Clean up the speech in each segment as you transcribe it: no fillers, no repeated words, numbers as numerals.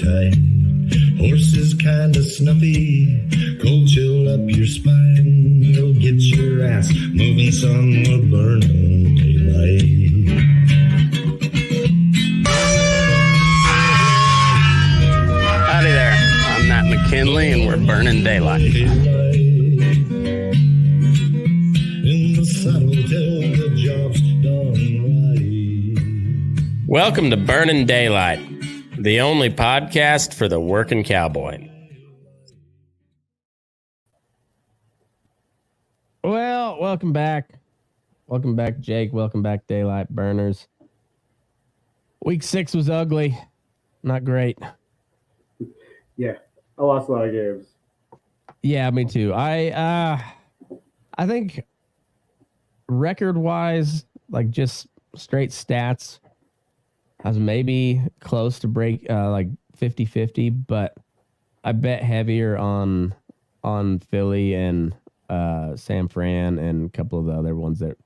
tight. Horses kinda snuffy, cold chill up your spine. You'll get your ass moving, son, we're burning daylight. Howdy there, I'm Matt McKinley and we're burning daylight. In the saddle till the job's done right. Welcome to Burning Daylight, the only podcast for the working cowboy. Well, welcome back. Welcome back, Jake. Welcome back, Daylight Burners. Week 6 was ugly. Not great. Yeah, I lost a lot of games. Yeah, me too. I think record-wise, like just straight stats, I was maybe close to break like 50-50, but I bet heavier on Philly and San Fran and a couple of the other ones that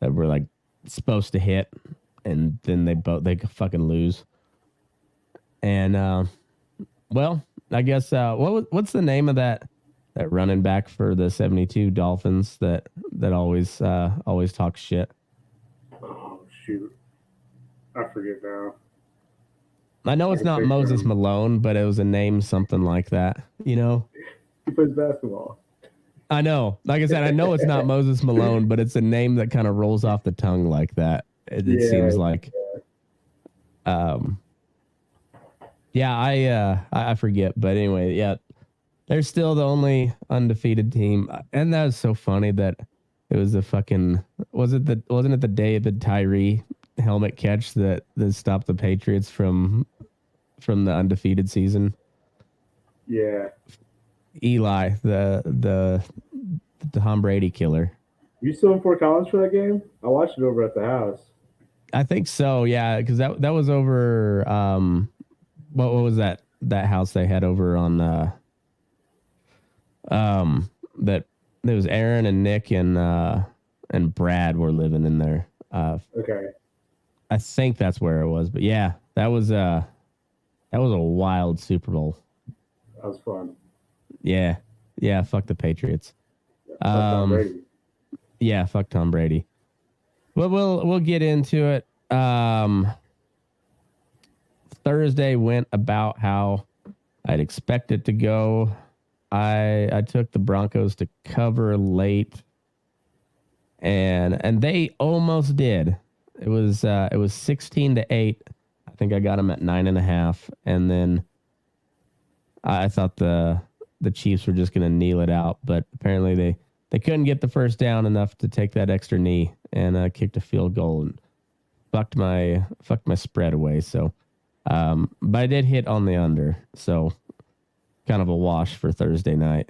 were like supposed to hit, and then they fucking lose. And well, I guess what's the name of that running back for the 72 Dolphins that always talks shit? Oh shoot, I forget now. I know it's not Moses Malone, but it was a name something like that. You know, he plays basketball. I know. Like I said, I know it's not Moses Malone, but it's a name that kind of rolls off the tongue like that. It seems like. Yeah, I forget, but anyway, yeah, they're still the only undefeated team, and that was so funny that it was wasn't it the David Tyree helmet catch that stopped the Patriots from the undefeated season? Yeah, Eli, the Tom Brady killer. You still in Fort Collins for that game? I watched it over at the house. I think so, yeah, because that was over. What was that house they had over on that there was Aaron and Nick and Brad were living in there. Okay. I think that's where it was, but yeah, that was a wild Super Bowl. That was fun. Yeah, fuck the Patriots. Fuck Tom Brady. Yeah, fuck Tom Brady. But we'll get into it. Thursday went about how I'd expect it to go. I took the Broncos to cover late, and they almost did. It was 16-8. I think I got them at 9.5, and then I thought the Chiefs were just going to kneel it out, but apparently they couldn't get the first down enough to take that extra knee and kicked a field goal and fucked my spread away. So. But I did hit on the under, so kind of a wash for Thursday night.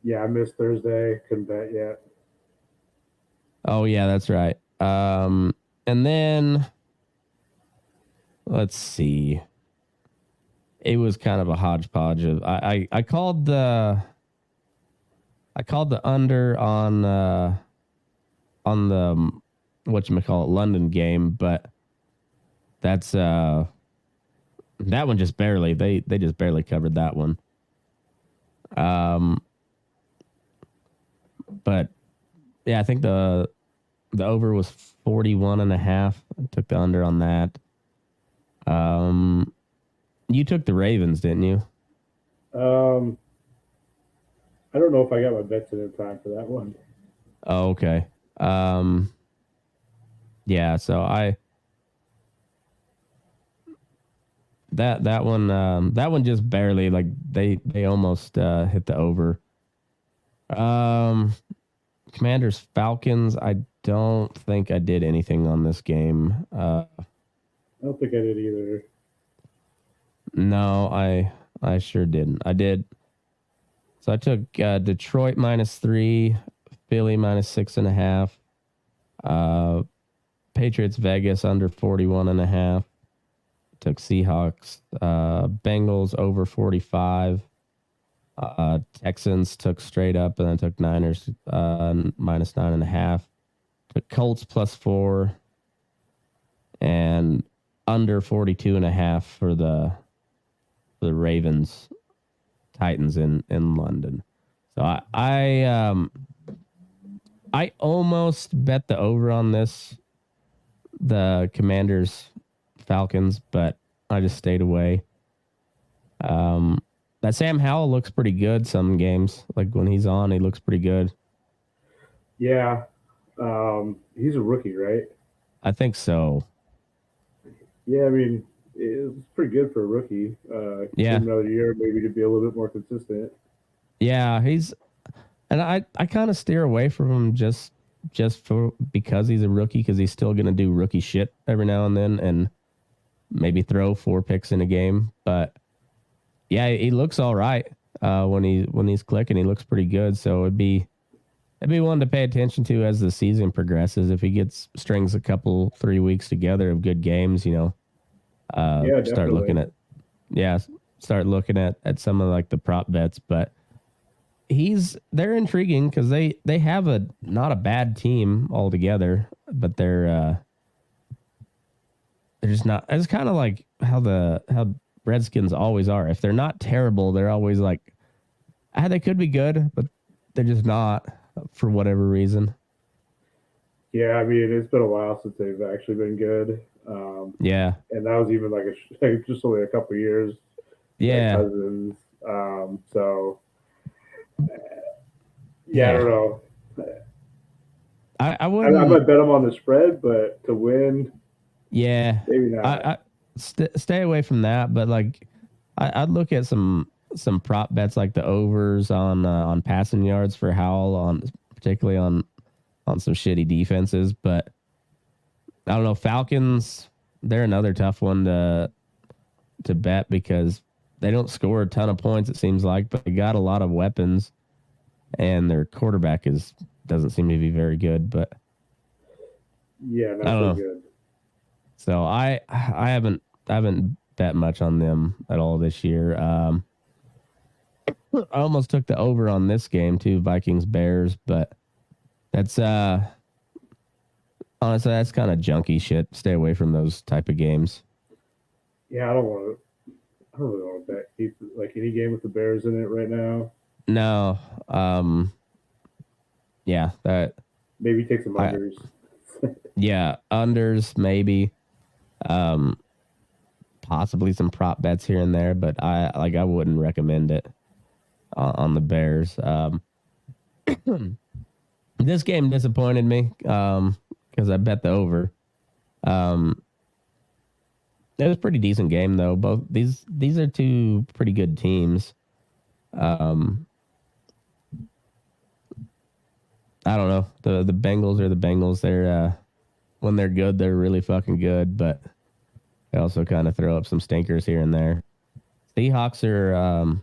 Yeah, I missed Thursday. Couldn't bet yet. Oh, yeah, that's right. And then, let's see. It was kind of a hodgepodge of I called the under on the whatchamacallit London game, but that's that one just barely they just barely covered that one. But yeah, I think the over was 41.5. I took the under on that. You took the Ravens, didn't you? I don't know if I got my bets in time for that one. Oh, okay. Yeah, so That one just barely, like they almost hit the over. Commanders Falcons, I don't think I did anything on this game. I don't think I did either. No, I sure didn't. I did. So I took Detroit -3, Philly -6.5, Patriots Vegas under 41.5. Took Seahawks, Bengals over 45. Texans took straight up, and then took Niners -9.5. Took Colts +4, and under 42.5 for the Ravens Titans in London. So I almost bet the over on this, the Commanders Falcons, but I just stayed away. That Sam Howell looks pretty good some games. Like when he's on, he looks pretty good. Yeah. He's a rookie, right? I think so. Yeah, I mean, it's pretty good for a rookie. Yeah. Give him another year, maybe to be a little bit more consistent. Yeah, and I kind of steer away from him just because he's a rookie, because he's still going to do rookie shit every now and then and maybe throw 4 picks in a game. But yeah, he looks all right when he's clicking. He looks pretty good. So it'd be one to pay attention to as the season progresses. If he strings a couple 3 weeks together of good games, start looking at some of like the prop bets. But they're intriguing because they have not a bad team altogether, but they're just not. It's kind of like how Redskins always are. If they're not terrible, they're always like, they could be good, but they're just not for whatever reason. Yeah, I mean, it's been a while since they've actually been good. Yeah, and that was even like just only a couple of years. Yeah, Cousins. So I don't know. I wouldn't. I might bet them on the spread, but to win, yeah, maybe not. I stay away from that. But like, I'd look at some prop bets like the overs on passing yards for Howell, particularly on some shitty defenses. But I don't know, Falcons, they're another tough one to bet because they don't score a ton of points, it seems like, but they got a lot of weapons, and their quarterback doesn't seem to be very good. But yeah, not so good. So I haven't bet much on them at all this year. I almost took the over on this game too, Vikings Bears, but that's honestly, that's kind of junky shit. Stay away from those type of games. Yeah, I don't really want to bet like any game with the Bears in it right now. No. Yeah, that maybe take some unders. Yeah, unders maybe. Possibly some prop bets here and there, but I wouldn't recommend it on the Bears. This game disappointed me because I bet the over. It was a pretty decent game though. Both these are two pretty good teams. I don't know. The Bengals are the Bengals. They're when they're good, they're really fucking good, but they also kind of throw up some stinkers here and there. Seahawks are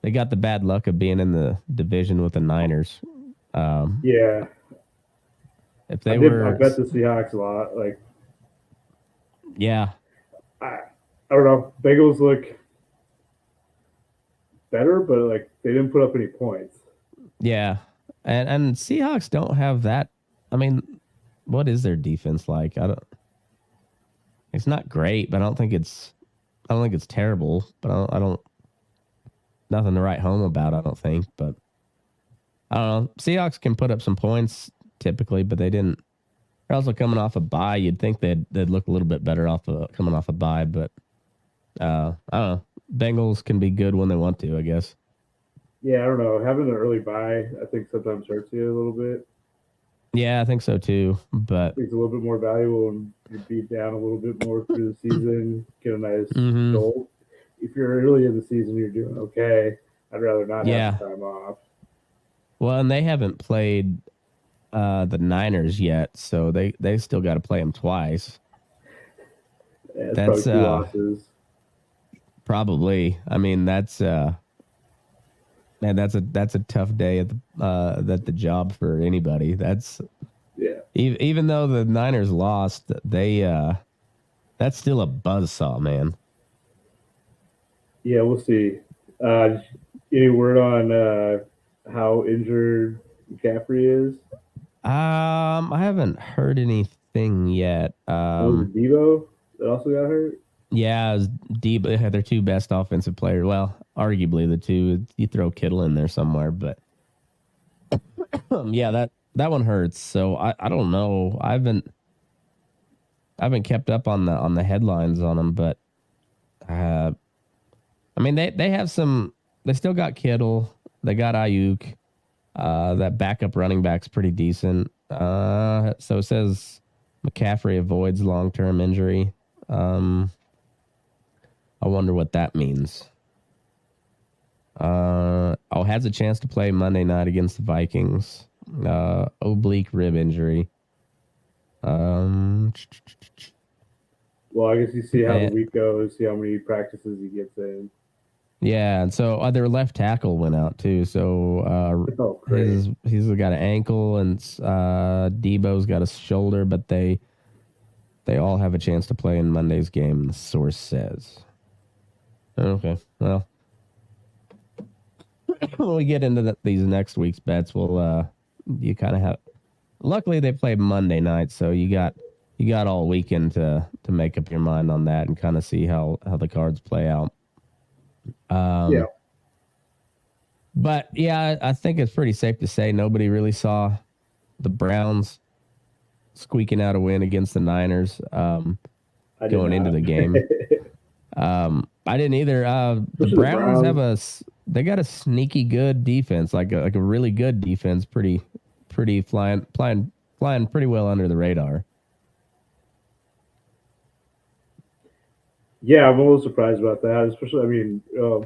they got the bad luck of being in the division with the Niners. Yeah. If they I bet the Seahawks a lot. Like, yeah. I don't know. Bengals look better, but like they didn't put up any points. Yeah. And Seahawks don't have that. I mean, what is their defense like? It's not great, but I don't think it's terrible, but I don't nothing to write home about, I don't think, but I don't know. Seahawks can put up some points typically, but they didn't. They're also coming off a bye. You'd think they'd look a little bit better coming off a bye, but I don't know. Bengals can be good when they want to, I guess. Yeah, I don't know. Having an early bye, I think sometimes hurts you a little bit. Yeah, I think so too. But it's a little bit more valuable and you beat down a little bit more through the season, get a nice goal. If you're early in the season, you're doing okay. I'd rather not have the time off. Well, and they haven't played the Niners yet, so they still got to play them twice. Yeah, that's probably 2 losses. Probably. I mean, that's man, that's a tough day at the job for anybody. That's even though the Niners lost, that's still a buzzsaw, man. Yeah, we'll see. Any word on how injured McCaffrey is? I haven't heard anything. anything yet. Was it Debo that also got hurt? Yeah, it was Debo had their two best offensive players. Well, arguably the two. You throw Kittle in there somewhere, but yeah, that one hurts. So I don't know. I haven't kept up on the headlines on them, but I mean they have some. They still got Kittle. They got Ayuk. That backup running back's pretty decent. So it says McCaffrey avoids long-term injury. I wonder what that means. Has a chance to play Monday night against the Vikings. Oblique rib injury. Well, I guess you see how the week goes, see how many practices he gets in. Yeah, and so their left tackle went out too. So he's got an ankle, and Debo's got a shoulder, but they all have a chance to play in Monday's game. The source says. Okay, well, when we get into these next week's bets, you kind of have. Luckily, they play Monday night, so you got all weekend to make up your mind on that and kind of see how the cards play out. Yeah. But yeah, I think it's pretty safe to say nobody really saw the Browns squeaking out a win against the Niners going into the game. I didn't either. The Browns they got a sneaky good defense, like a really good defense, pretty flying pretty well under the radar. Yeah, I'm a little surprised about that. Especially, I mean, you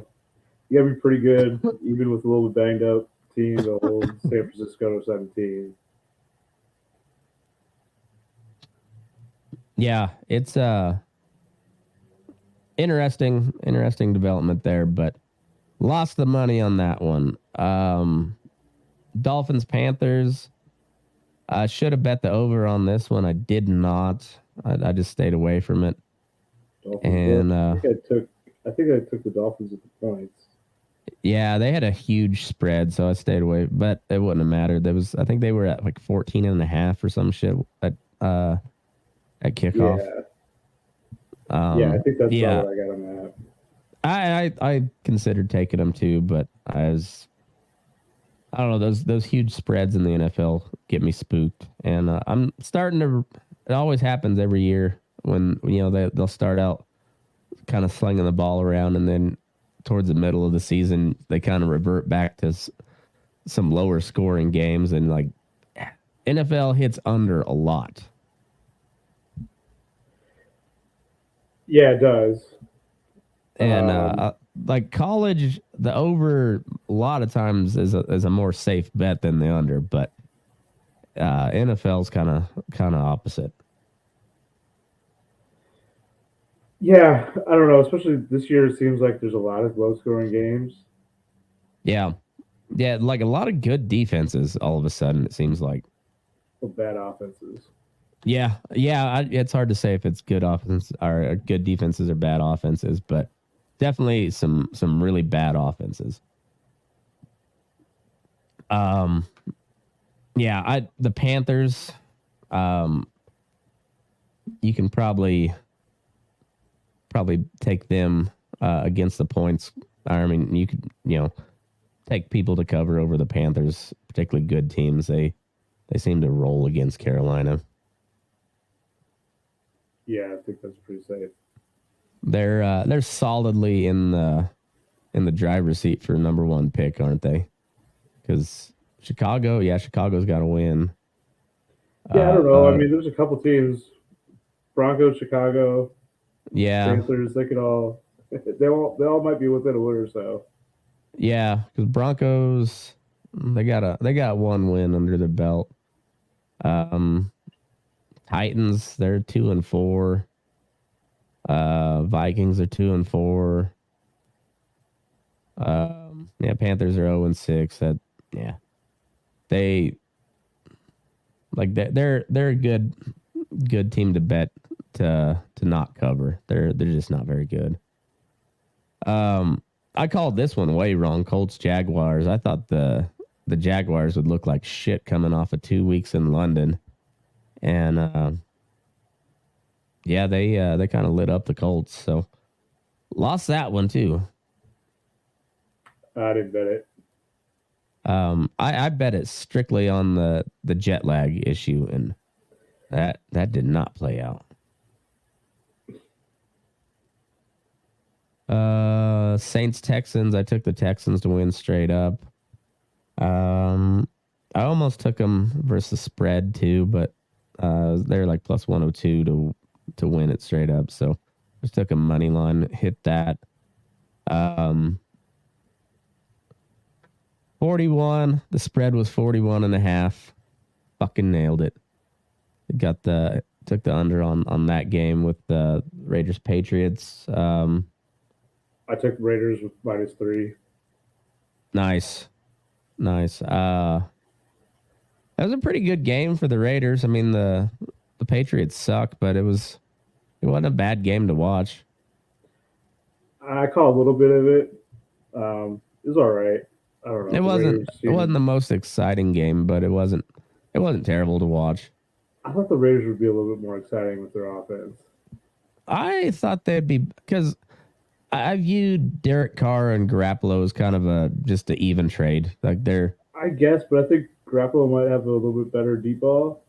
gotta be pretty good, even with a little bit banged up team. The whole San Francisco 17. Yeah, it's interesting development there, but lost the money on that one. Dolphins Panthers. I should have bet the over on this one. I did not. I just stayed away from it. Dolphins, and I think I took the Dolphins at the points. Yeah, they had a huge spread, so I stayed away. But it wouldn't have mattered. I think they were at like 14.5 or some shit at kickoff. Yeah, I think that's what I got on that. I considered taking them too, but I don't know, those huge spreads in the NFL get me spooked, and I'm starting to. It always happens every year when they'll start out kind of slinging the ball around, and then towards the middle of the season they kind of revert back to some lower scoring games, and like NFL hits under a lot. Yeah, it does. And like college, the over a lot of times is a more safe bet than the under, but NFL's kind of opposite. Yeah, I don't know. Especially this year, it seems like there's a lot of low-scoring games. Yeah, like a lot of good defenses. All of a sudden, it seems like. Or bad offenses. Yeah. It's hard to say if it's good offense or good defenses or bad offenses, but definitely some really bad offenses. The Panthers. You can probably take them against the points. I mean, you could take people to cover over the Panthers, particularly good teams. They seem to roll against Carolina. Yeah, I think that's pretty safe. They're solidly in the driver's seat for number one pick, aren't they? Because Chicago's got to win. Yeah, I don't know. I mean, there's a couple teams, Broncos, Chicago, Panthers. They could all, they all might be within a win or so. Yeah, because Broncos, they got one win under the belt. Titans, they're 2-4. Vikings are 2-4. Panthers are 0-6. They're a good team to bet to not cover. They're just not very good. I called this one way wrong. Colts Jaguars. I thought the Jaguars would look like shit coming off of 2 weeks in London. And Yeah, they kind of lit up the Colts. So lost that one too. I didn't bet it. I bet it strictly on the jet lag issue, and that did not play out. Saints Texans. I took the Texans to win straight up. I almost took them versus spread too, but they're like plus 102 to win it straight up. So just took a money line, hit that. 41. The spread was 41.5. Fucking nailed it. Took the under on that game with the Raiders Patriots. I took Raiders with -3. Nice. That was a pretty good game for the Raiders. I mean, the Patriots suck, but it wasn't a bad game to watch. I caught a little bit of it. It was all right. I don't know. It wasn't the most exciting game, but it wasn't terrible to watch. I thought the Raiders would be a little bit more exciting with their offense. I thought they'd be, because I viewed Derek Carr and Garoppolo as kind of just an even trade. Like I guess, but I think Garoppolo might have a little bit better deep ball.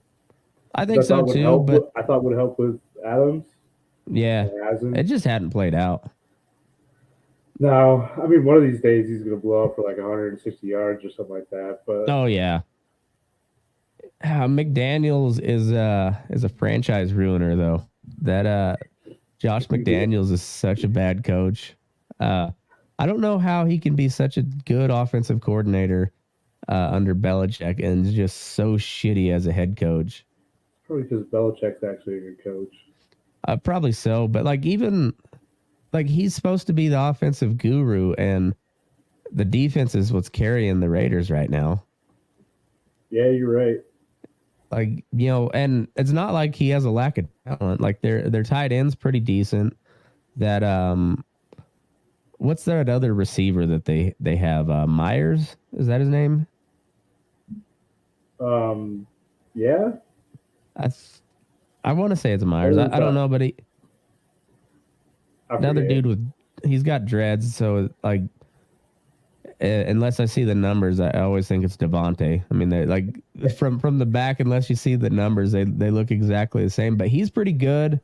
I think so too, but I thought would help with Adams. Yeah, it just hadn't played out. No, I mean, one of these days he's going to blow up for like 160 yards or something like that. But oh yeah, McDaniels is a franchise ruiner though. That Josh McDaniels is such a bad coach. I don't know how he can be such a good offensive coordinator under Belichick and just so shitty as a head coach. Probably because Belichick's actually a good coach. Probably so, but he's supposed to be the offensive guru, and the defense is what's carrying the Raiders right now. Yeah, you're right. And it's not like he has a lack of talent. Like their tight end's pretty decent. That what's that other receiver that they have? Myers, is that his name? Yeah. I want to say it's Myers. I don't know, but another dude he's got dreads, so like unless I see the numbers, I always think it's Devontae. I mean, they like from the back, unless you see the numbers, they look exactly the same. But he's pretty good.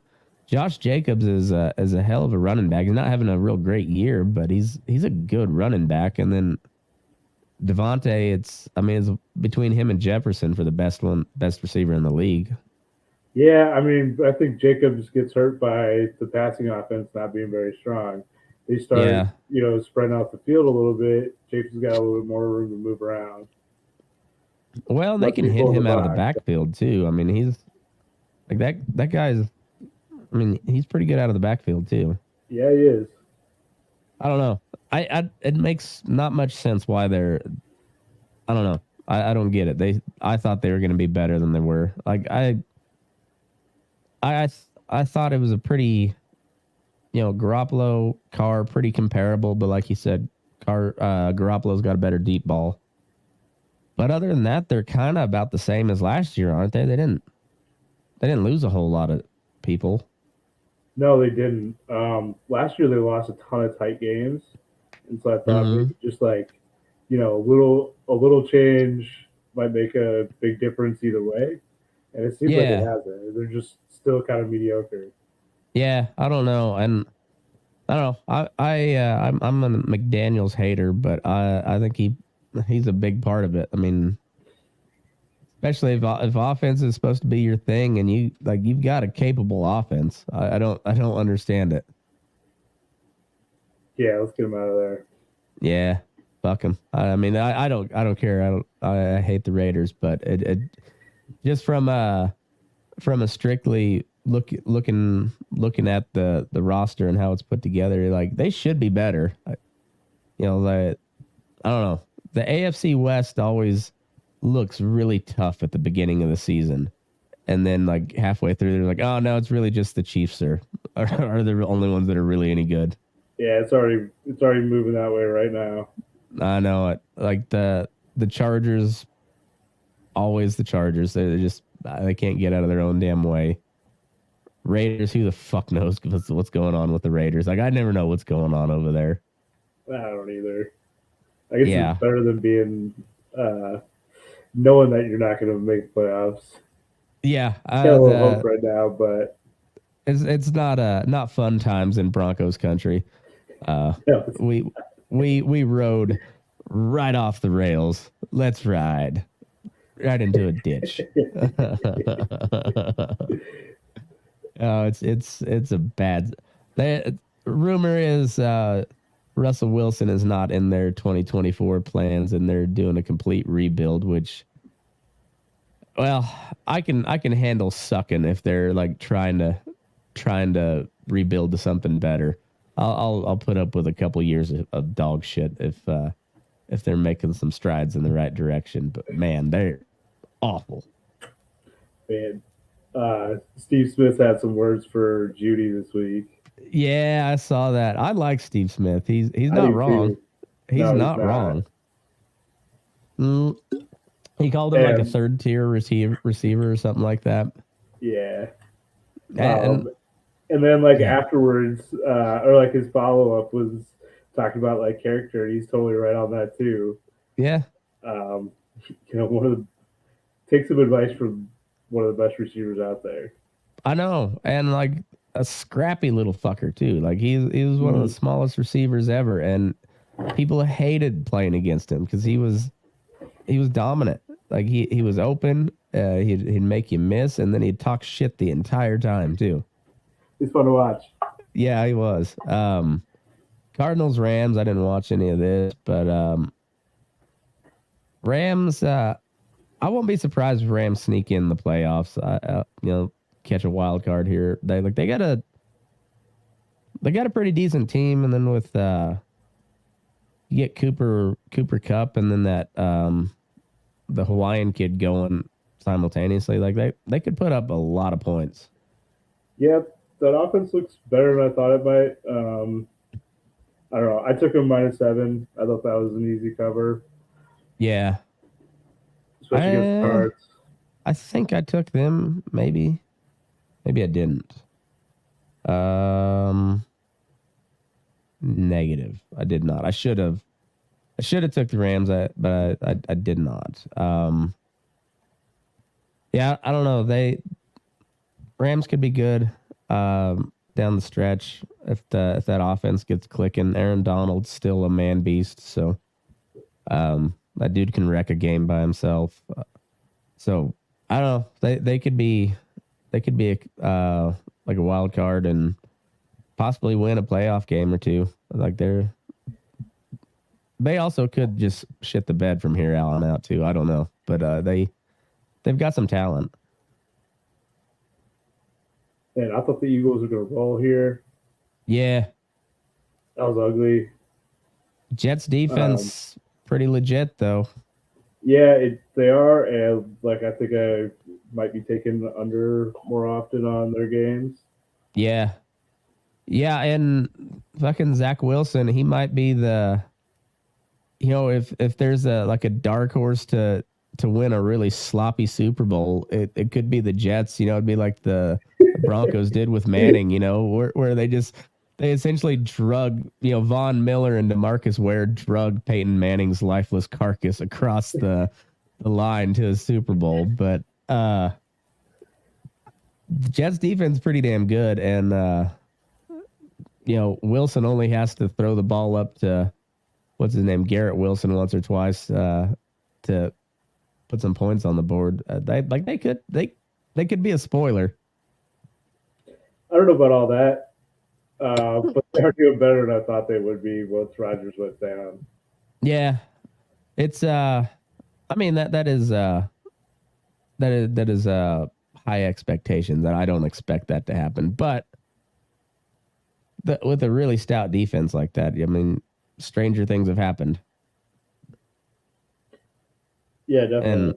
Josh Jacobs is a hell of a running back. He's not having a real great year, but he's a good running back. And then Devontae, it's between him and Jefferson for the best receiver in the league. Yeah, I mean, I think Jacobs gets hurt by the passing offense not being very strong. They started, spreading out the field a little bit. Jacobs got a little bit more room to move around. Well, they can hit him out of the backfield too. I mean, he's like that guy's. I mean, he's pretty good out of the backfield too. Yeah, he is. I don't know. It makes not much sense why they're. I don't know. I don't get it. I thought they were going to be better than they were. Like I thought it was a pretty, Garoppolo, Carr, pretty comparable, but like you said, Garoppolo's got a better deep ball. But other than that, they're kind of about the same as last year, aren't they? They didn't lose a whole lot of people. No, they didn't. Last year they lost a ton of tight games, and so I thought maybe just a little change might make a big difference either way. And it seems like it hasn't. They're just still kind of mediocre. Yeah, I don't know, and I don't know. I'm a McDaniels hater, but I think he's a big part of it. I mean, especially if offense is supposed to be your thing, and you've got a capable offense. I don't understand it. Yeah, let's get him out of there. Yeah, fuck him. I mean, I don't care. I hate the Raiders, but it just from a strictly looking at the roster and how it's put together, like they should be better. I don't know. The AFC West always looks really tough at the beginning of the season, and then like halfway through, they're like, "Oh no, it's really just the Chiefs are the only ones that are really any good." Yeah, it's already moving that way right now. I know it. Like the Chargers, always the Chargers. They can't get out of their own damn way. Raiders, who the fuck knows what's going on with the Raiders? Like, I never know what's going on over there. I don't either. I guess Yeah. it's better than being knowing that you're not going to make playoffs. Yeah. Got a little hope right now, but it's not fun times in Broncos country. no, We rode right off the rails. Let's ride right into a ditch. Oh, it's a bad. Rumor is Russell Wilson is not in their 2024 plans, and they're doing a complete rebuild. Which, well, I can handle sucking if they're like trying to rebuild to something better. I'll put up with a couple years of dog shit if they're making some strides in the right direction. But man, they're awful. man. Steve Smith had some words for Judy this week. Yeah, I saw that. I like Steve Smith. He's I not do wrong. too. He's No, he's not not. wrong. He called him like a And- third tier receiver or something like that. Yeah. And And then like Yeah. afterwards, or like his follow up was talking about like character. He's totally right on that too. yeah, Take some advice from one of the best receivers out there. I know. And like a scrappy little fucker too. Like he was one of the smallest receivers ever, and people hated playing against him because he was dominant. Like he was open. He'd make you miss, and then he'd talk shit the entire time too. He's fun to watch. Yeah, he was. Cardinals, Rams. I didn't watch any of this, but Rams. I won't be surprised if Rams sneak in the playoffs. Catch a wild card here. They got a pretty decent team, and then with you get Cooper Cup, and then that the Hawaiian kid going simultaneously. Like they could put up a lot of points. Yep, that offense looks better than I thought it might. I don't know. I took him -7. I thought that was an easy cover, Yeah, especially against the Cards. I think I took them. Maybe I didn't. Negative. I did not. I should have took the Rams, but I did not. Yeah, I don't know. Rams could be good down the stretch if that offense gets clicking. Aaron Donald's still a man beast, so that dude can wreck a game by himself. So I don't know. They could be like a wild card and possibly win a playoff game or two. Like they also could just shit the bed from here on out too. I don't know, but they've got some talent. And I thought the Eagles were going to roll here. Yeah, That was ugly. Jets defense pretty legit though. Yeah, they are, and like I think I might be taking under more often on their games. Yeah, and fucking Zach Wilson, he might be the, if there's a dark horse to win a really sloppy Super Bowl, it could be the Jets. It'd be like the Broncos did with Manning. Where they essentially drug Von Miller and DeMarcus Ware drug Peyton Manning's lifeless carcass across the line to a Super Bowl, but the Jets defense is pretty damn good, and Wilson only has to throw the ball up to what's his name, Garrett Wilson, once or twice to put some points on the board. They could be a spoiler. I don't know about all that, but they're doing better than I thought they would be once Rodgers went down. Yeah, it's I mean that is high expectations, and I don't expect that to happen. But with a really stout defense like that, I mean, stranger things have happened. Yeah, definitely. And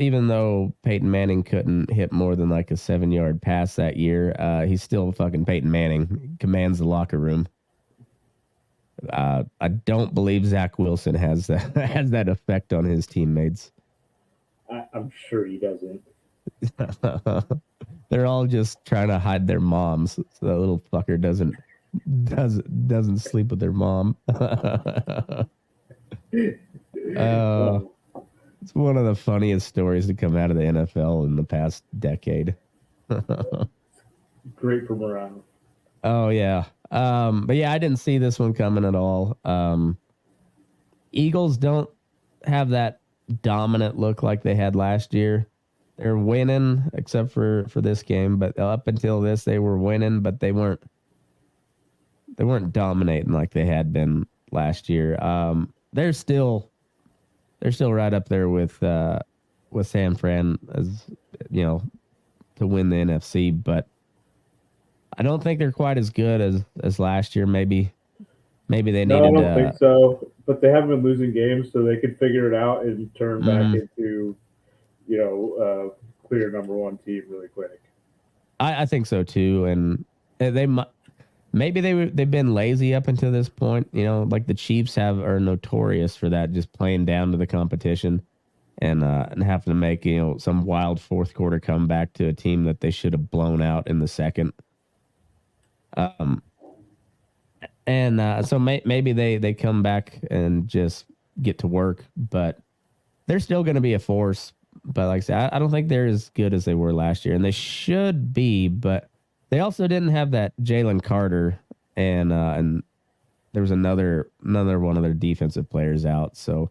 even though Peyton Manning couldn't hit more than like a 7-yard pass that year, he's still fucking Peyton Manning. He commands the locker room. I don't believe Zach Wilson has that effect on his teammates. I'm sure he doesn't. They're all just trying to hide their moms, so that little fucker doesn't sleep with their mom. It's one of the funniest stories to come out of the NFL in the past decade. Great for morale. Oh yeah. But yeah, I didn't see this one coming at all. Eagles don't have that dominant look like they had last year. They're winning except for this game, but up until this they were winning, but they weren't dominating like they had been last year. They're still right up there with San Fran, as you know, to win the NFC, but I don't think they're quite as good as last year. Maybe they needed. No, I don't think so. But they haven't been losing games, so they could figure it out and turn back into, clear number one team really quick. I think so too, and they might. Maybe they've been lazy up until this point. You know, like the Chiefs are notorious for that, just playing down to the competition, and having to make some wild fourth quarter comeback to a team that they should have blown out in the second. So maybe they come back and just get to work, but they're still going to be a force. But like I said, I don't think they're as good as they were last year, and they should be. But they also didn't have that Jalen Carter, and there was another one of their defensive players out, so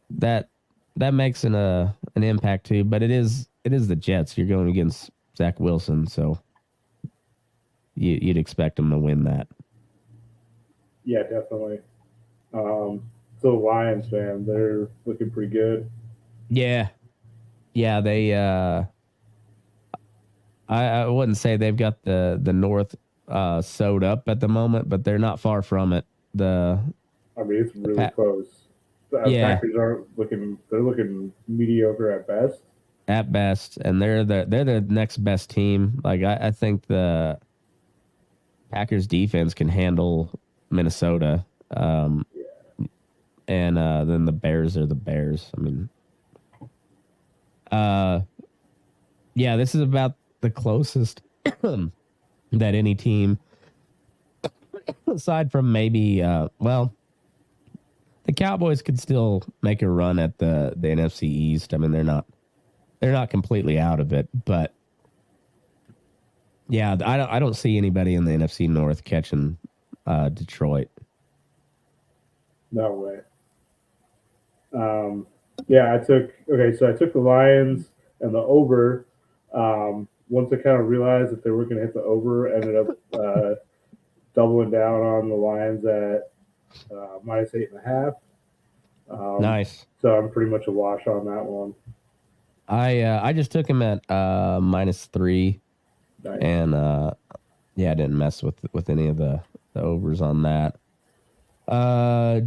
that makes an impact too. But it is the Jets. You're going against Zach Wilson, so you'd expect them to win that. Yeah, definitely. So the Lions, man, they're looking pretty good. Yeah, they. I wouldn't say they've got the North sewed up at the moment, but they're not far from it. It's really close. The Packers aren't looking. They're looking mediocre at best. At best, and they're the next best team. Like I think the Packers defense can handle Minnesota, and then the Bears are the Bears. I mean, this is about the closest that any team, aside from maybe, the Cowboys could still make a run at the NFC East. I mean, they're not completely out of it, but yeah, I don't see anybody in the NFC North catching Detroit. No way. I took the Lions and the over. Once I kind of realized that they were going to hit the over, ended up doubling down on the Lions at -8.5. Nice. So I'm pretty much a wash on that one. I just took him at -3, Nice. and I didn't mess with any of the overs on that.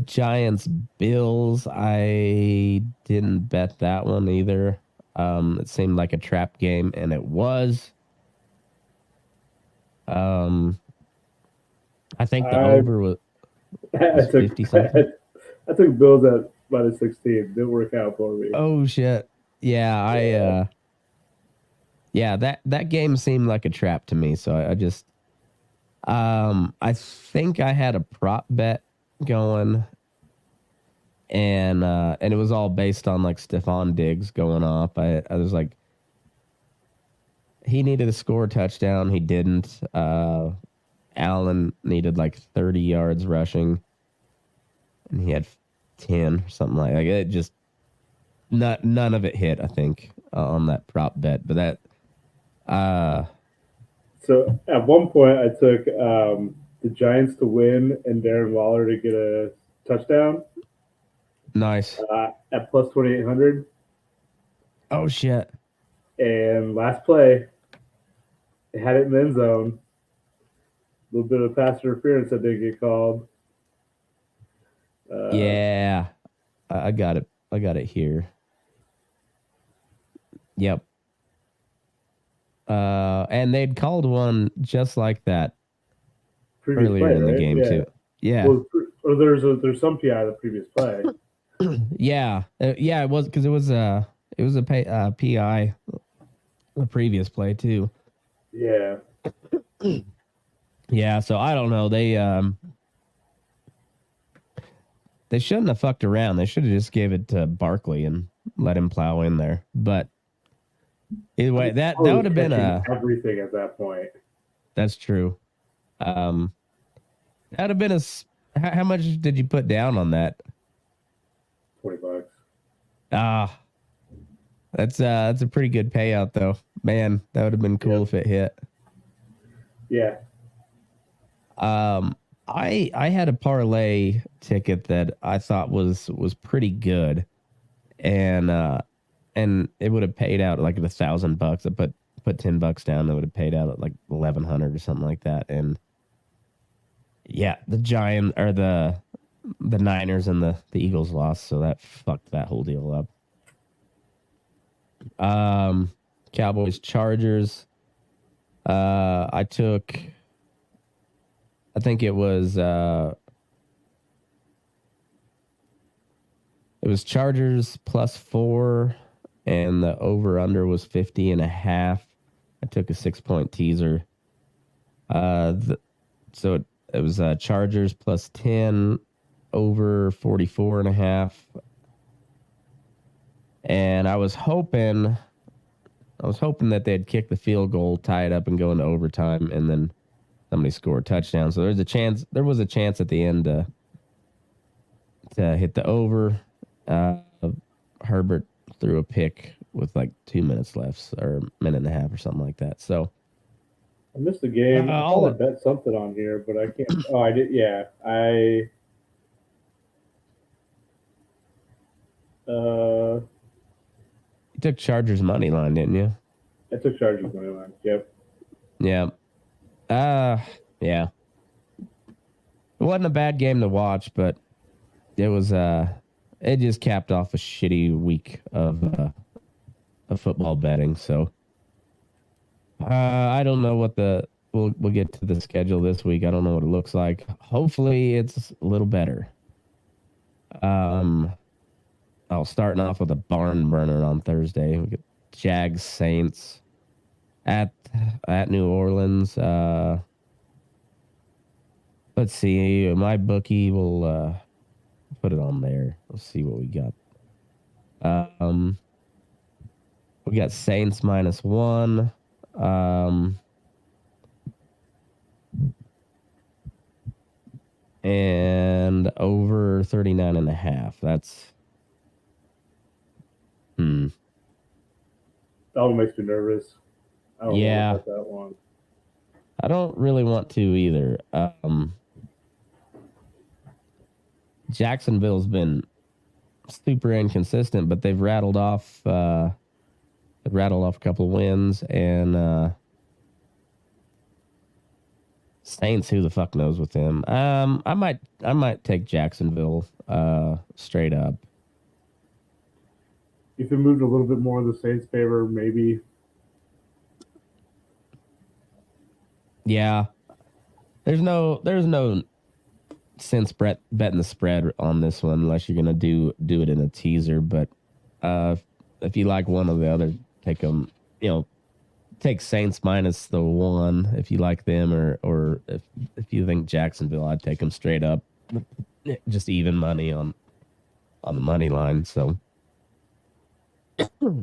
Giants Bills, I didn't bet that one either. It seemed like a trap game, and it was. I think the over was 50 something. I took Bills at -16. Didn't work out for me. Oh shit! Yeah, that game seemed like a trap to me. So I just, I think I had a prop bet going, and it was all based on like Stephon Diggs going off. I was like, he needed to score a touchdown. He didn't. Allen needed like 30 yards rushing, and he had 10 or something like that. It just none of it hit, I think, on that prop bet. But that so at one point I took the Giants to win and Darren Waller to get a touchdown. Nice. At plus 2,800. Oh shit. And last play, it had it in the end zone. A little bit of pass interference that didn't get called. Yeah, I got it. I got it here. Yep. And they'd called one just like that earlier in the game too. Yeah. Well, or there's some PI the previous play. Yeah, it was because it was a PI. the previous play too. Yeah. Yeah, so I don't know. They shouldn't have fucked around. They should have just gave it to Barkley and let him plow in there. But either way, that I was would have been catching everything at that point. That's true. That would have been how much did you put down on that? $20. Ah, that's a pretty good payout though. Man, that would have been cool if it hit. Yeah. I had a parlay ticket that I thought was pretty good, and it would have paid out like $1,000. I put $10 down. That would have paid out at like 1,100 or something like that. And yeah, the Niners and the Eagles lost, so that fucked that whole deal up. Cowboys Chargers. I think it was Chargers +4, and the over under was 50.5. I took a 6-point teaser. So it was Chargers +10, over 44.5. And I was hoping that they'd kick the field goal, tie it up, and go into overtime, and then somebody score a touchdown. So there was a chance at the end to hit the over. Herbert threw a pick with like 2 minutes left, or a minute and a half or something like that. So I missed the game. I thought I bet something on here, but I can't. Oh, I did. Yeah, you took Chargers money line, didn't you? I took Chargers money line. Yep. Yeah. Yeah. It wasn't a bad game to watch, but it was it just capped off a shitty week of football betting. So I don't know what we'll get to the schedule this week. I don't know what it looks like. Hopefully it's a little better. I'll starting off with a barn burner on Thursday. We get Jags Saints at New Orleans. Let's see. My bookie will put it on there. Let's see what we got. We got Saints -1. And over 39.5. That's That one makes me nervous. I don't yeah. know about that one. I don't really want to either. Jacksonville's been super inconsistent, but they've rattled off a couple of wins, and Saints, who the fuck knows with them. I might take Jacksonville straight up. If it moved a little bit more in the Saints' favor, maybe. Yeah. There's no sense betting the spread on this one unless you're gonna do it in a teaser. But if you like one or the other, take them. Take Saints -1 if you like them, or if you think Jacksonville, I'd take them straight up, just even money on the money line. So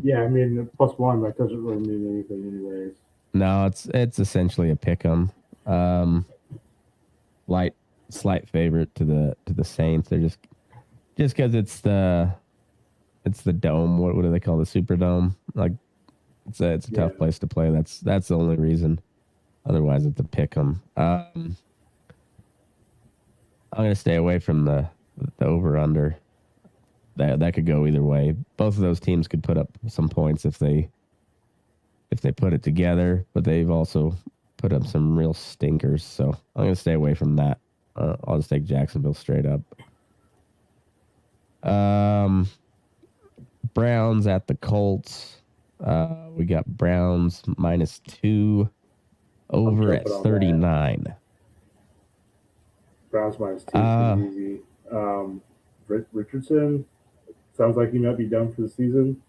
yeah, I mean +1 that doesn't really mean anything, anyways. No, it's essentially a pick 'em. Slight favorite to the Saints. They're just because it's the dome. What do they call the Superdome? Like it's a tough place to play. That's the only reason. Otherwise, it's a pick 'em. I'm gonna stay away from the over under. That could go either way. Both of those teams could put up some points if they put it together, but they've also put up some real stinkers. So I'm going to stay away from that. I'll just take Jacksonville straight up. Browns at the Colts. We got Browns -2 over at 39. That. Browns -2 is easy. Richardson sounds like he might be done for the season.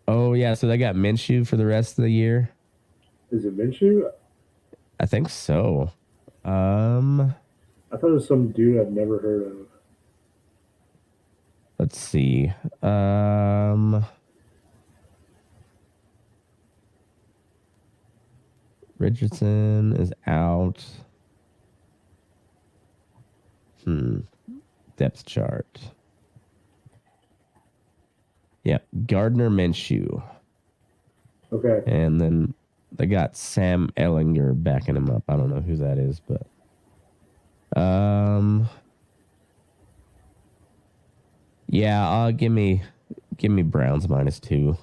Oh yeah, so they got Minshew for the rest of the year. Is it Minshew? I think so. I thought it was some dude I've never heard of. Let's see. Richardson is out. Depth chart. Yep. Gardner Minshew. Okay. And then they got Sam Ellinger backing him up. I don't know who that is, but yeah, give me Browns -2.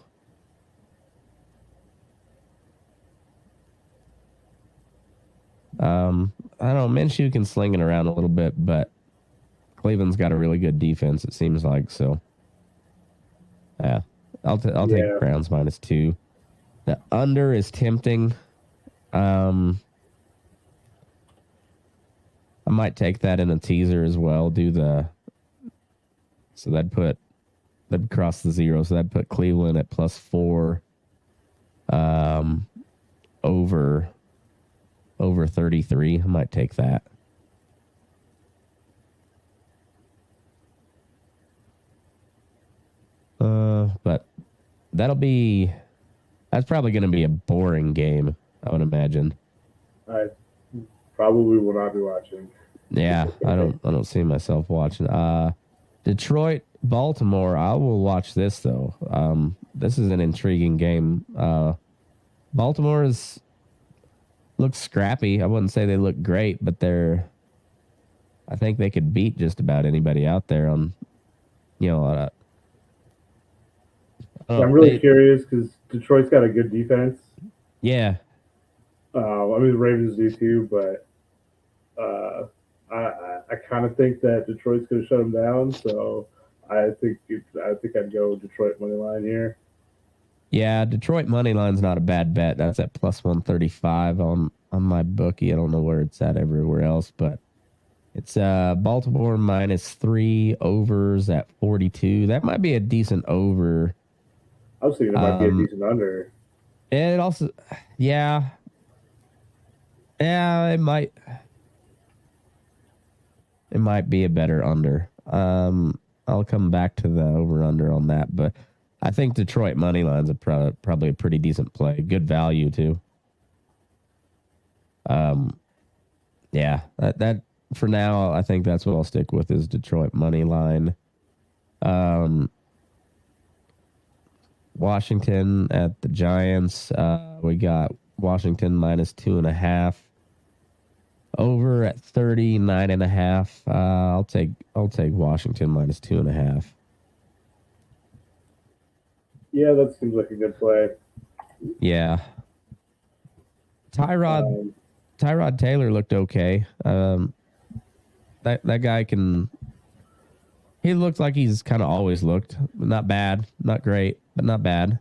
I don't know, Minshew can sling it around a little bit, but Cleveland's got a really good defense, it seems like, so yeah. I'll take Browns -2. The under is tempting. I might take that in a teaser as well. So that'd cross the zero. So that'd put Cleveland at +4. Over 33. I might take that. But that's probably going to be a boring game, I would imagine. I probably will not be watching. Yeah, I don't see myself watching. Detroit, Baltimore. I will watch this though. This is an intriguing game. Baltimore looks scrappy. I wouldn't say they look great, but I think they could beat just about anybody out there on, I'm really curious because Detroit's got a good defense. Yeah. I mean, the Ravens do too, but I kind of think that Detroit's going to shut them down. So I think I'd go Detroit money line here. Yeah, Detroit money line's not a bad bet. That's at +135 on my bookie. I don't know where it's at everywhere else, but it's Baltimore -3, overs at 42. That might be a decent over. I was thinking it might be a decent under. It also, yeah, it might be a better under. I'll come back to the over under on that, but I think Detroit money line's probably a pretty decent play. Good value too. Yeah, that for now, I think that's what I'll stick with is Detroit money line. Washington at the Giants. We got Washington -2.5. Over at 39.5. I'll take Washington -2.5. Yeah, that seems like a good play. Yeah. Tyrod Taylor looked okay. That guy he looked like he's kind of always looked. Not bad, not great, but not bad.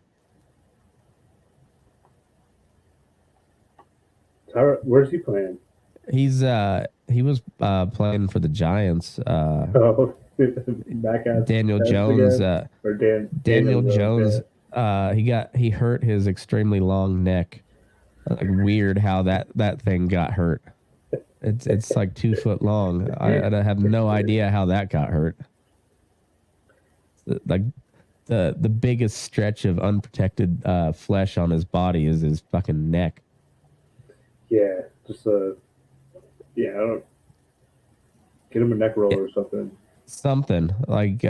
Where's he playing? He was playing for the Giants. Back at Daniel Jones. Daniel Jones. Yeah. He hurt his extremely long neck. Like weird how that thing got hurt. It's like 2 foot long. I have no idea how that got hurt. Like the biggest stretch of unprotected flesh on his body is his fucking neck. Yeah, just I don't get him a neck roll or something. Something like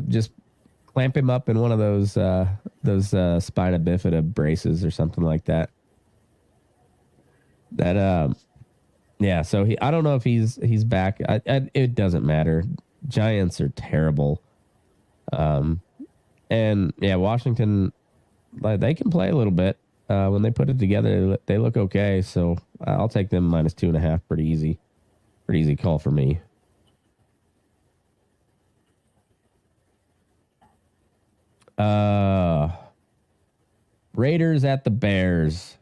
just clamp him up in one of those spina bifida braces or something like that. Yeah. So I don't know if he's back. It doesn't matter. Giants are terrible. And yeah, Washington, like they can play a little bit. When they put it together, they look okay. So I'll take them -2.5. Pretty easy call for me. Raiders at the Bears.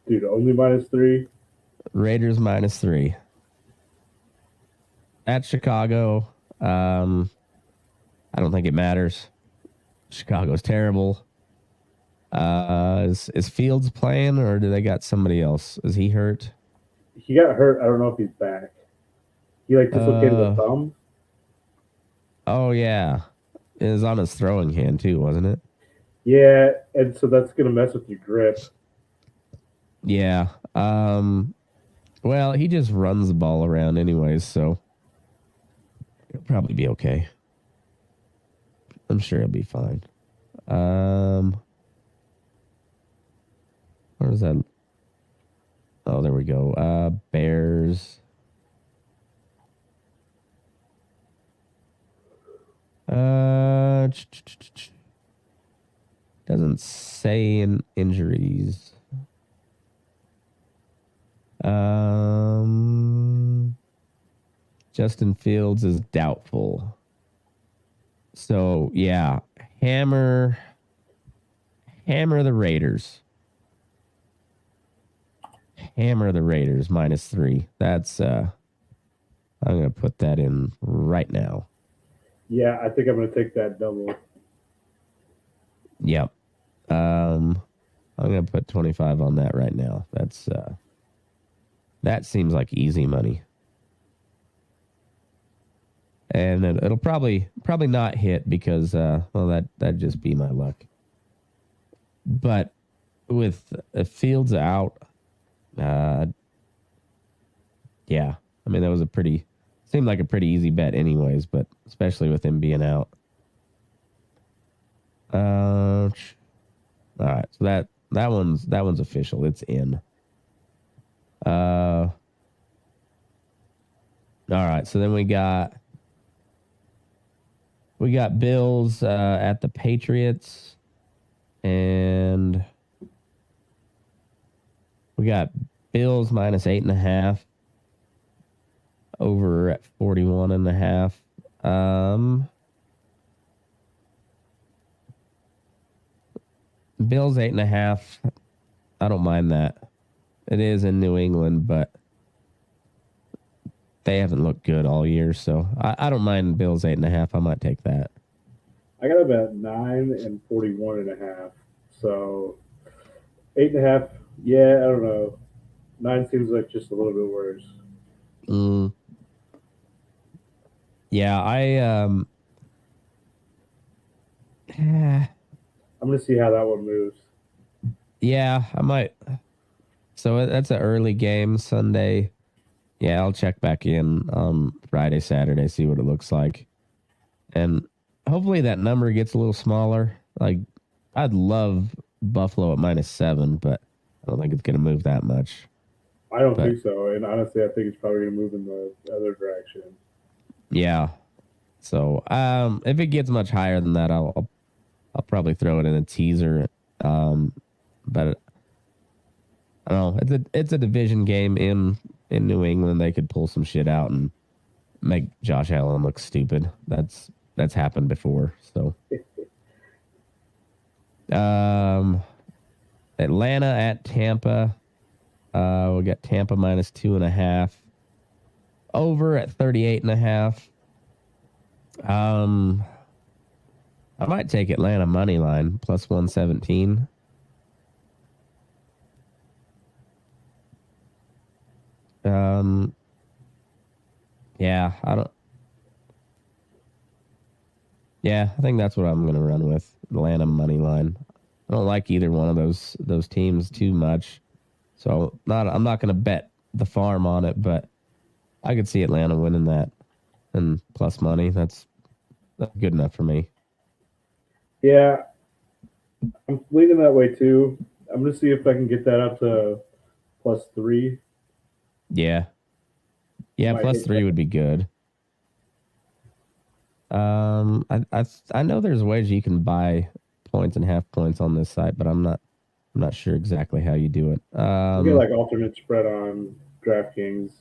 Dude, only -3. Raiders -3. At Chicago. I don't think it matters. Chicago's terrible. Is Fields playing, or do they got somebody else? Is he hurt? He got hurt. I don't know if he's back. He like dislocated a thumb. Oh yeah, it was on his throwing hand too, wasn't it? Yeah, and so that's gonna mess with your grip. Yeah. Well, he just runs the ball around anyways, so it'll probably be okay. I'm sure he'll be fine. Where's that? Oh, there we go. Bears. Doesn't say in injuries. Justin Fields is doubtful. So yeah, hammer the Raiders. Hammer the Raiders -3. That's I'm gonna put that in right now. Yeah, I think I'm gonna take that double. Yep. I'm gonna put 25 on that right now. That seems like easy money. And it'll probably not hit because well that'd just be my luck. But with Fields out, yeah, I mean that was seemed like a pretty easy bet anyways, but especially with him being out. All right, so that one's official. It's in. All right, so then we got Bills at the Patriots, and we got Bills -8.5 over at 41.5. Bills 8.5. I don't mind that. It is in New England, but they haven't looked good all year, so I don't mind Bills 8.5. I might take that. I got about 9 and 41.5. So 8.5. Yeah, I don't know. 9 seems like just a little bit worse. Yeah, I'm gonna see how that one moves. Yeah, I might. So that's an early game Sunday. Yeah, I'll check back in Friday, Saturday, see what it looks like. And hopefully that number gets a little smaller. Like, I'd love Buffalo at -7, but I don't think it's going to move that much. I don't think so. And honestly, I think it's probably going to move in the other direction. Yeah. So if it gets much higher than that, I'll probably throw it in a teaser. But I don't know. It's a division game in New England. They could pull some shit out and make Josh Allen look stupid. That's happened before. So Atlanta at Tampa. We got Tampa -2.5. Over at 38.5. I might take Atlanta money line +117. Yeah, I think that's what I'm going to run with. Atlanta money line. I don't like either one of those teams too much. So I'm not going to bet the farm on it, but I could see Atlanta winning that and plus money. That's good enough for me. Yeah, I'm leaning that way too. I'm going to see if I can get that up to +3. Yeah. Yeah, +3 would be good. I know there's ways you can buy points and half points on this site, but I'm not sure exactly how you do it. You get like alternate spread on DraftKings.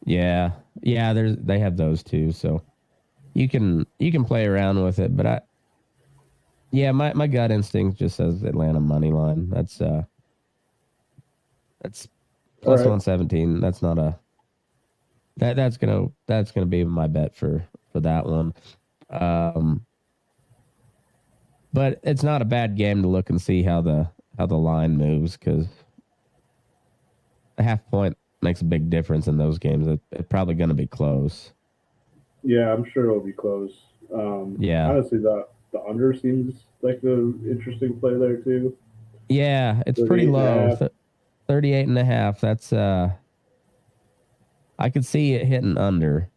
Yeah, they have those too, so you can play around with it. But my gut instinct just says Atlanta money line. That's plus 117. That's not a that's gonna be my bet for that one. But But it's not a bad game to look and see how the line moves, because a half point makes a big difference in those games. It's probably going to be close. Yeah, I'm sure it'll be close. Yeah. Honestly, the under seems like the interesting play there too. Yeah, it's pretty 38 and a low. half. 38 and a half. That's I could see it hitting under.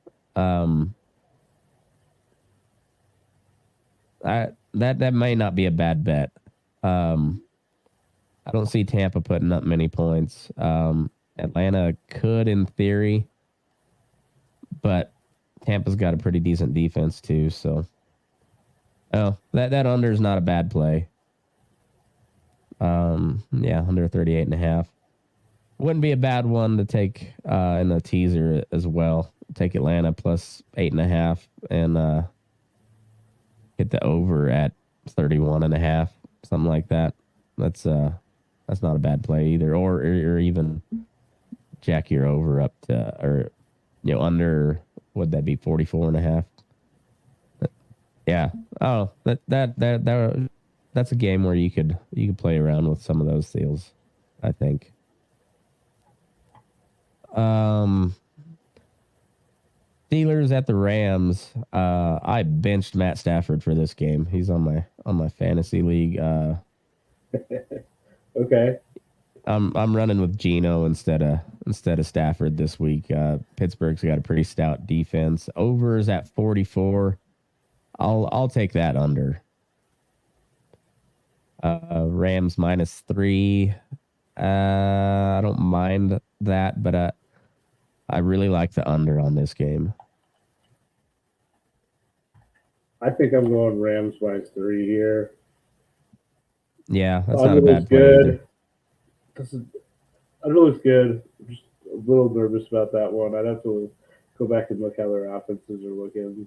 That may not be a bad bet. I don't see Tampa putting up many points. Atlanta could in theory, but Tampa's got a pretty decent defense too, so that under is not a bad play. Yeah, under 38 and a half. Wouldn't be a bad one to take in the teaser as well. Take Atlanta plus 8.5 and hit the over at 31 and a half, something like that. That's not a bad play either. Or even jack your over up to, or under, would that be 44 and a half? Yeah. Oh, that's a game where you could play around with some of those deals, I think. Steelers at the Rams. I benched Matt Stafford for this game. He's on my fantasy league. Okay. I'm running with Geno instead of Stafford this week. Pittsburgh's got a pretty stout defense. Over is at 44. I'll take that under. Rams -3. I don't mind that, but I really like the under on this game. I think I'm going Rams -3 here. Yeah, that's not a bad play either. Under looks good. I'm just a little nervous about that one. I'd have to go back and look how their offenses are looking.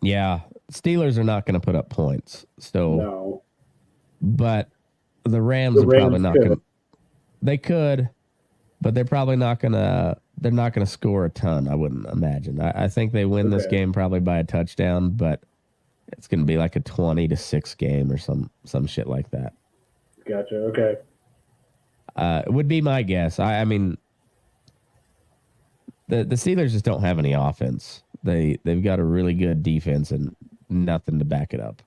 Yeah, Steelers are not going to put up points. So, no. But the Rams are probably not going to. They could, but they're probably not going to. They're not going to score a ton, I wouldn't imagine. I think they win this game probably by a touchdown, but it's going to be like a 20-6 game or some shit like that. Gotcha. Okay. It would be my guess. I mean, the Steelers just don't have any offense. They've got a really good defense and nothing to back it up.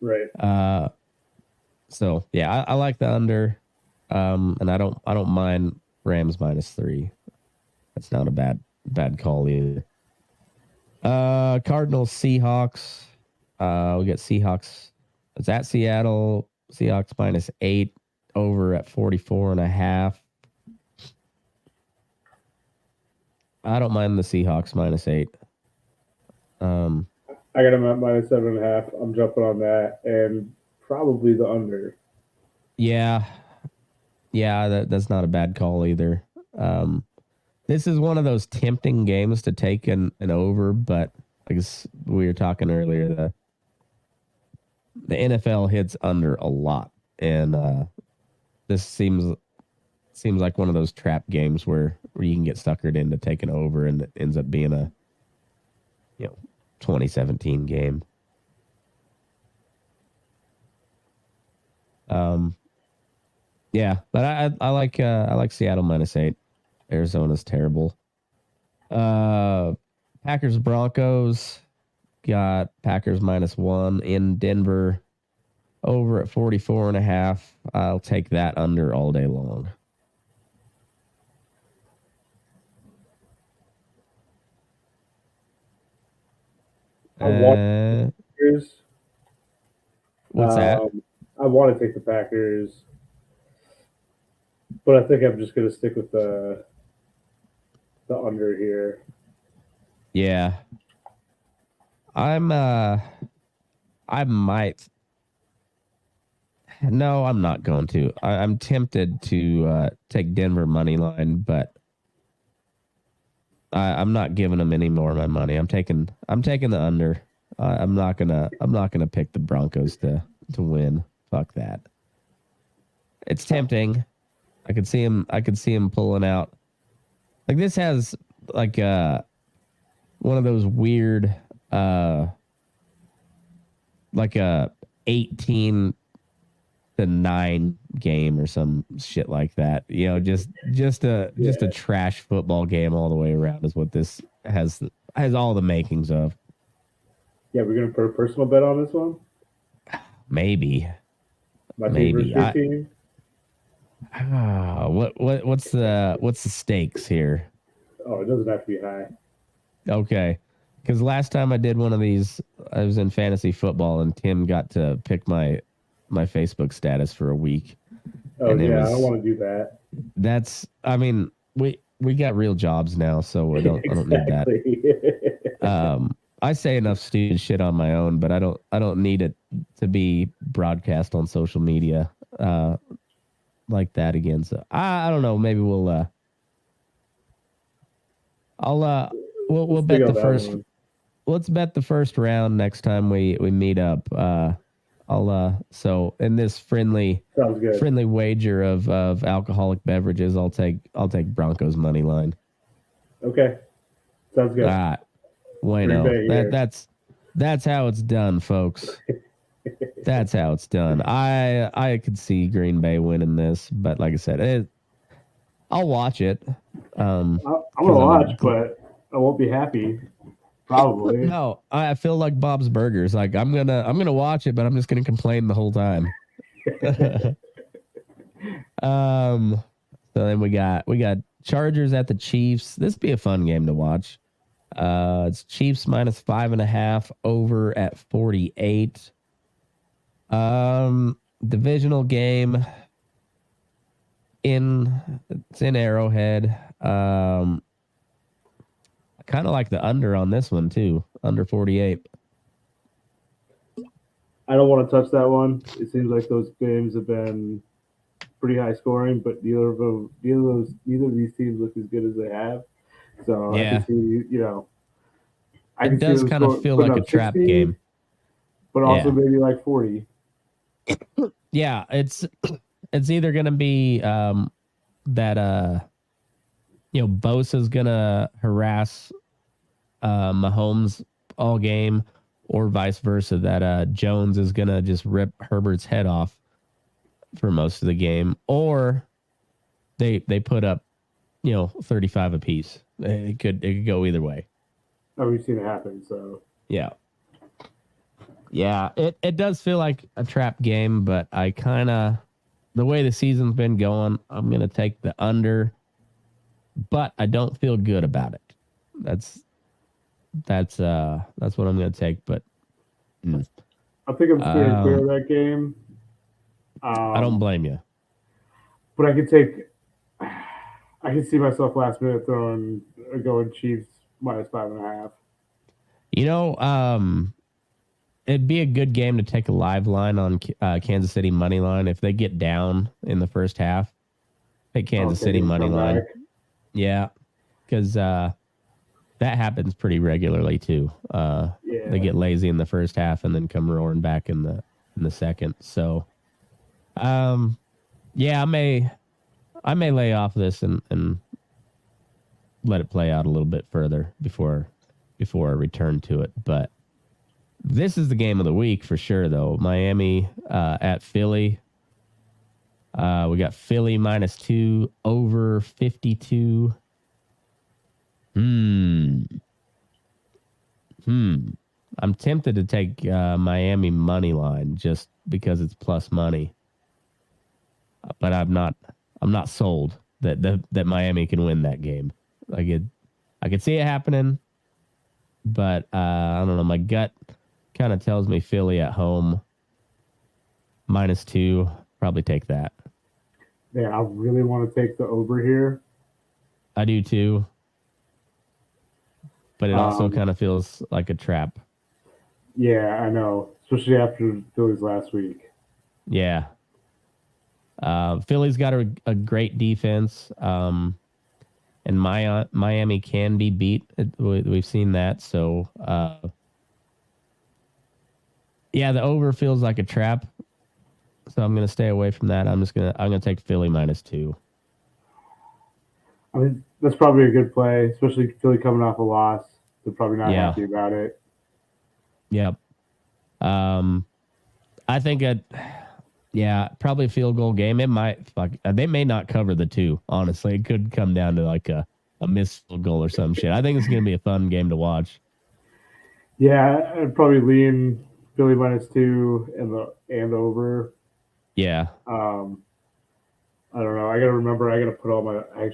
Right. So yeah, I like the under. And I don't mind Rams -3. That's not a bad call either. Cardinals Seahawks. We got Seahawks. It's at Seattle. Seahawks -8. Over at 44.5. I don't mind the Seahawks -8. I got them at -7.5. I'm jumping on that, and probably the under. Yeah, that's not a bad call either. This is one of those tempting games to take an over, but I guess we were talking earlier, the NFL hits under a lot, and this seems like one of those trap games where you can get suckered into taking over, and it ends up being a 2017 game. Yeah, but I like Seattle -8. Arizona's terrible. Packers Broncos, got Packers -1 in Denver. Over at 44.5. I'll take that under all day long. What's that? I want to take the Packers, but I think I'm just going to stick with the under here. Yeah. I might. No, I'm not going to. I'm tempted to take Denver money line, but I'm not giving them any more of my money. I'm taking the under. I'm not gonna pick the Broncos to win. Fuck that. It's tempting. I could see him pulling out. Like, this has like one of those weird like a 18-9 game or some shit like that. Just a trash football game all the way around is what this has all the makings of. Yeah, we're gonna put a personal bet on this one. Maybe. My team Maybe. versus your team. What's the stakes here? Oh, it doesn't have to be high. Okay. Because last time I did one of these, I was in fantasy football, and Tim got to pick my Facebook status for a week. Oh yeah, I don't want to do that. I mean, we got real jobs now, so I don't need that. I say enough stupid shit on my own, but I don't need it to be broadcast on social media like that again. So I don't know. Maybe we'll bet the first. Let's bet the first round next time we meet up. So in this friendly wager of alcoholic beverages, I'll take Broncos money line. Okay, sounds good. All right, bueno. That's how it's done, folks. That's how it's done. I could see Green Bay winning this, but like I said, I'll watch it. I'm gonna watch, but I won't be happy. Probably. No, I feel like Bob's Burgers. Like I'm gonna watch it, but I'm just gonna complain the whole time. So then we got Chargers at the Chiefs. This would be a fun game to watch. It's Chiefs minus 5.5 over at 48. Divisional game it's in Arrowhead. Kind of like the under on this one too, under 48. I don't want to touch that one. It seems like those games have been pretty high scoring, but neither of these teams look as good as they have. So yeah. I can see, it does kind of feel like a trap game, but also maybe like 40. Yeah, it's either going to be that Bosa's going to harass Mahomes all game, or vice versa, that Jones is going to just rip Herbert's head off for most of the game, or they put up 35 apiece. It could go either way. Oh, we've seen it happen, so yeah, it does feel like a trap game, but I kind of, the way the season's been going, I'm going to take the under, but I don't feel good about it. That's what I'm going to take, but I think I'm steering clear of that game. I don't blame you. But I can see myself last minute going Chiefs minus 5.5. It'd be a good game to take a live line on Kansas City money line if they get down in the first half. Take Kansas City money line. Back. Yeah, because that happens pretty regularly too. They get lazy in the first half and then come roaring back in the second. So, I may lay off this and let it play out a little bit further before I return to it. But this is the game of the week for sure, though. Miami at Philly. We got Philly minus 2 over 52. I'm tempted to take Miami money line just because it's plus money, but I'm not sold that Miami can win that game. I could see it happening, but I don't know. My gut kind of tells me Philly at home minus 2. Probably take that. Yeah, I really want to take the over here. I do too. But it also kind of feels like a trap. Yeah, I know. Especially after Phillies last week. Yeah. Philly's got a great defense. And Miami can be beat. We've seen that. So, the over feels like a trap. So I'm going to stay away from that. I'm going to take Philly minus 2. I mean, that's probably a good play, especially Philly coming off a loss. They're probably not happy about it. Yep. I think probably a field goal game. It might they may not cover the 2. Honestly, it could come down to like a missed field goal or some shit. I think it's going to be a fun game to watch. Yeah, I'd probably lean Philly -2 and over. Yeah. I don't know. I gotta remember. I gotta put all my I'm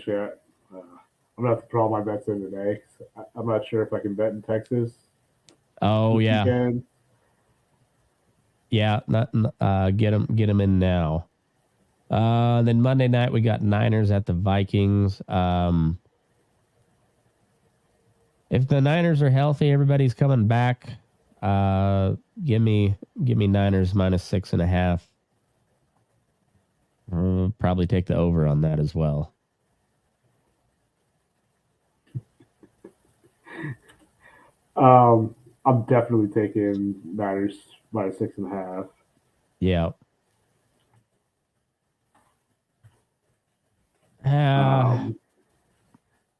gonna have to put all my bets in today. I'm not sure if I can bet in Texas. Oh yeah. Weekend. Yeah. Get them in now. Then Monday night we got Niners at the Vikings. If the Niners are healthy, everybody's coming back. Give me Niners -6.5. I'll probably take the over on that as well. I'm definitely taking Niners -6.5. Yeah.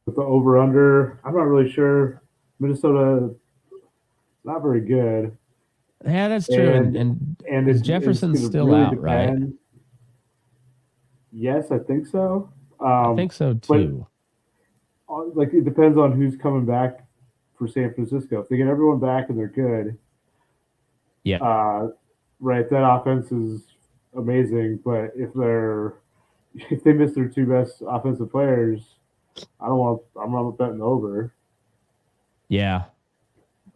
With the over/under, I'm not really sure. Minnesota, not very good. Yeah, that's true. And is Jefferson still really out, right? Yes, I think so. I think so too. But, it depends on who's coming back for San Francisco. If they get everyone back and they're good, right, that offense is amazing. But if they miss their 2 best offensive players, I'm not betting over. Yeah.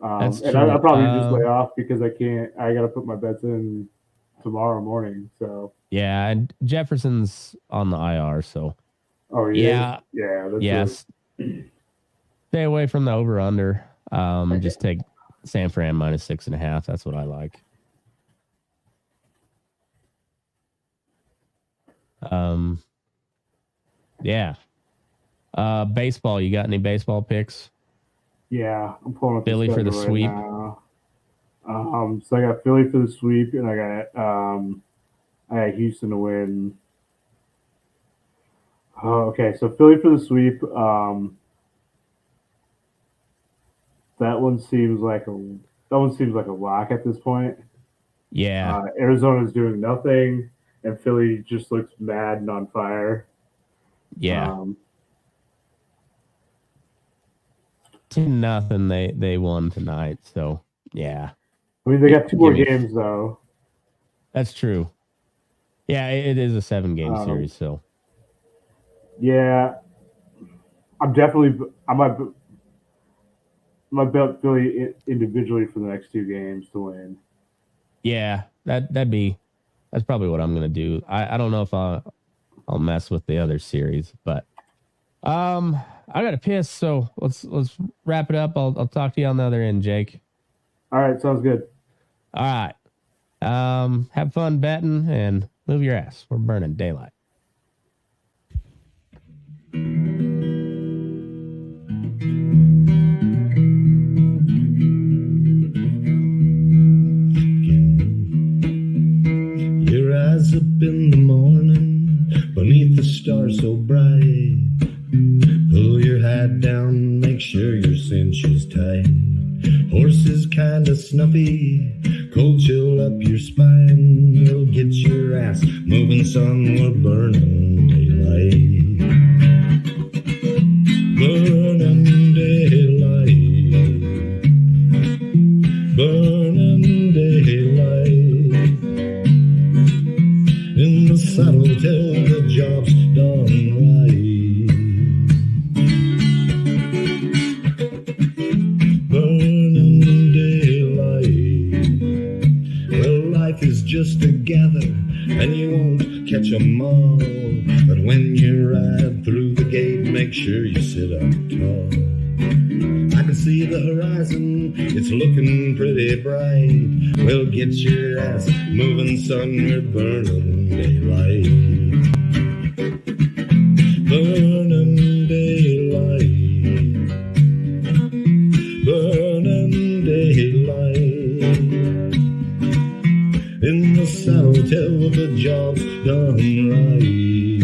And I'll probably just lay off because I got to put my bets in tomorrow morning. So yeah, and Jefferson's on the IR. So yeah. Yes. Stay away from the over under. Just take San Fran -6.5. That's what I like. Yeah. Baseball. You got any baseball picks? Yeah, I'm pulling up Philly for the sweep. Now. So I got Philly for the sweep, and I got Houston to win. Oh, okay, so Philly for the sweep. That one seems like a lock at this point. Yeah. Arizona's doing nothing, and Philly just looks mad and on fire. Yeah. 10-0. They won tonight. So yeah. I mean, they got 2 more games though. That's true. Yeah, it is a 7-game series. So yeah, I might bet Philly individually for the next 2 games to win. Yeah, that's probably what I'm gonna do. I don't know if I'll mess with the other series, but I got to piss, so let's wrap it up. I'll talk to you on the other end, Jake. All right, sounds good. All right. Have fun betting and move your ass. We're burning daylight. Your eyes up in the morning, beneath the stars so bright. Pull your hat down, make sure your cinch is tight. Horse is kinda snuffy, cold chill up your spine. We'll get your ass moving, son, we're burning daylight. Burning daylight. Burning daylight. In the saddle till the job's done right. Just together, and you won't catch 'em all. But when you ride through the gate, make sure you sit up tall. I can see the horizon, it's looking pretty bright. Well, get your ass moving, son, we're burning daylight. Burning daylight. Burning daylight. In the saddle till the job's done right.